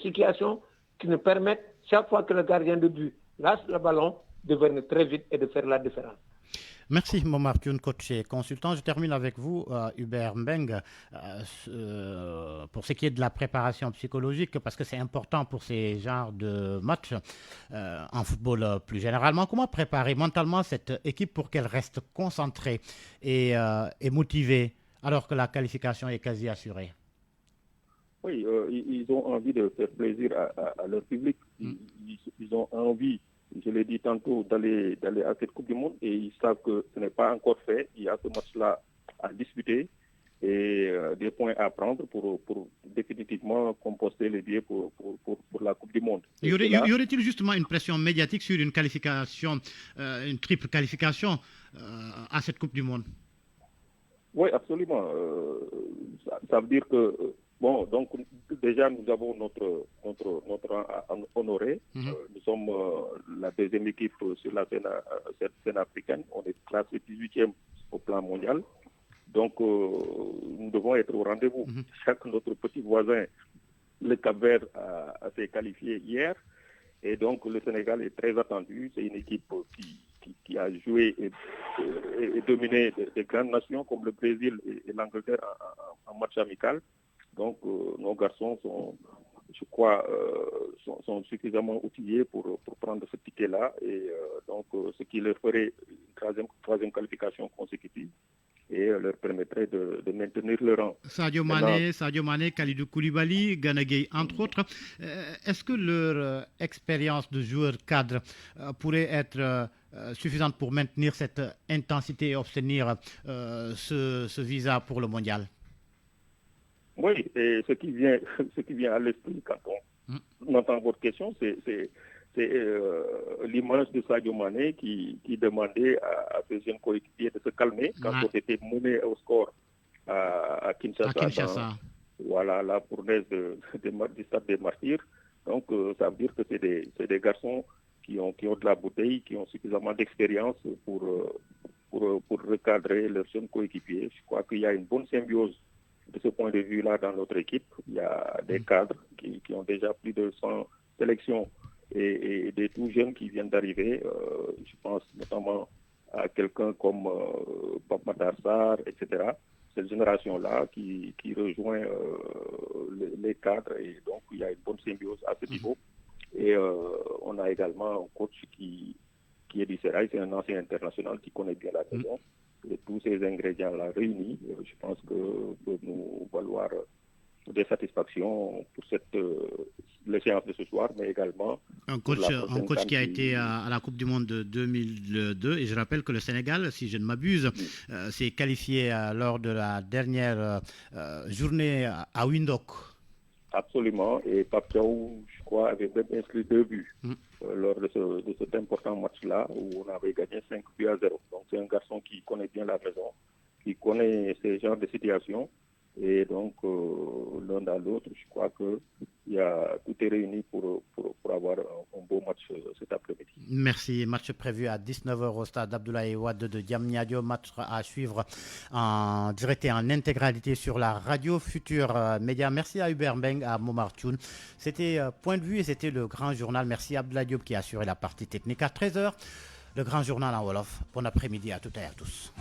situations qui nous permettent, chaque fois que le gardien de but lâche le ballon, de venir très vite et de faire la différence. Merci Momar Thioune, coach et consultant. Je termine avec vous, Hubert Mbeng, pour ce qui est de la préparation psychologique, parce que c'est important pour ces genres de matchs, en football plus généralement. Comment préparer mentalement cette équipe pour qu'elle reste concentrée et motivée alors que la qualification est quasi assurée? Oui, ils ont envie de faire plaisir à leur public. Ils ont envie, je l'ai dit tantôt, d'aller à cette Coupe du Monde et ils savent que ce n'est pas encore fait. Il y a ce match-là à disputer et des points à prendre pour définitivement composter les billets pour la Coupe du Monde. Y aurait-il justement une pression médiatique sur une qualification, une triple qualification à cette Coupe du Monde? Oui, absolument. Ça veut dire que bon, donc déjà nous avons notre rang à honorer. Nous sommes la deuxième équipe sur la scène africaine. On est classé 18e au plan mondial. Donc nous devons être au rendez-vous. Chaque notre petit voisin, le Cap-Vert, s'est qualifié hier. Et donc le Sénégal est très attendu. C'est une équipe qui a joué et dominé des grandes nations comme le Brésil et l'Angleterre en match amical. Donc, nos garçons sont, je crois, sont suffisamment outillés pour prendre ce ticket-là. Et donc, ce qui leur ferait une troisième qualification consécutive et leur permettrait de maintenir le rang. Sadio Mané, Kalidou Koulibaly, Gana Gueye, entre autres. Est-ce que leur expérience de joueur cadre pourrait être suffisante pour maintenir cette intensité et obtenir ce visa pour le mondial? Oui, et ce qui vient à l'esprit quand on entend votre question, c'est c'est l'image de Sadio Mané qui demandait à ses jeunes coéquipiers de se calmer quand on était mené au score à Kinshasa. Voilà, la fournaise du stade des Martyrs. Donc, ça veut dire que c'est des garçons qui ont de la bouteille, qui ont suffisamment d'expérience pour recadrer leurs jeunes coéquipiers. Je crois qu'il y a une bonne symbiose de ce point de vue-là dans notre équipe. Il y a des cadres qui ont déjà plus de 100 sélections et des tout jeunes qui viennent d'arriver. Je pense notamment à quelqu'un comme Pape Matar Sarr, etc. Cette génération-là qui rejoint les cadres et donc il y a une bonne symbiose à ce niveau. Et on a également un coach qui est du Serail, c'est un ancien international qui connaît bien la maison. Et tous ces ingrédients-là réunis, je pense que peuvent nous valoir des satisfactions pour l'échéance de ce soir, mais également un coach qui a été à la Coupe du Monde de 2002. Et je rappelle que le Sénégal, si je ne m'abuse, s'est qualifié lors de la dernière journée à Windhoek. Absolument. Et Pape Thiaw, je crois, avait même inscrit 2 buts lors de cet important match-là où on avait gagné 5-0. Donc c'est un garçon qui connaît bien la maison, qui connaît ces genres de situations. Et donc, l'un dans l'autre, je crois que tout est réuni pour avoir un beau match cet après-midi. Merci. Match prévu à 19h au stade Abdoulaye Wade de Diamniadio. Match à suivre en direct et en intégralité sur la radio Futur Média. Merci à Hubert Mbeng, à Momar Thioune. C'était Point de vue et c'était le grand journal. Merci à Abdoulaye Diop qui a assuré la partie technique. À 13h, le grand journal en Wolof. Bon après-midi à toutes et à tous.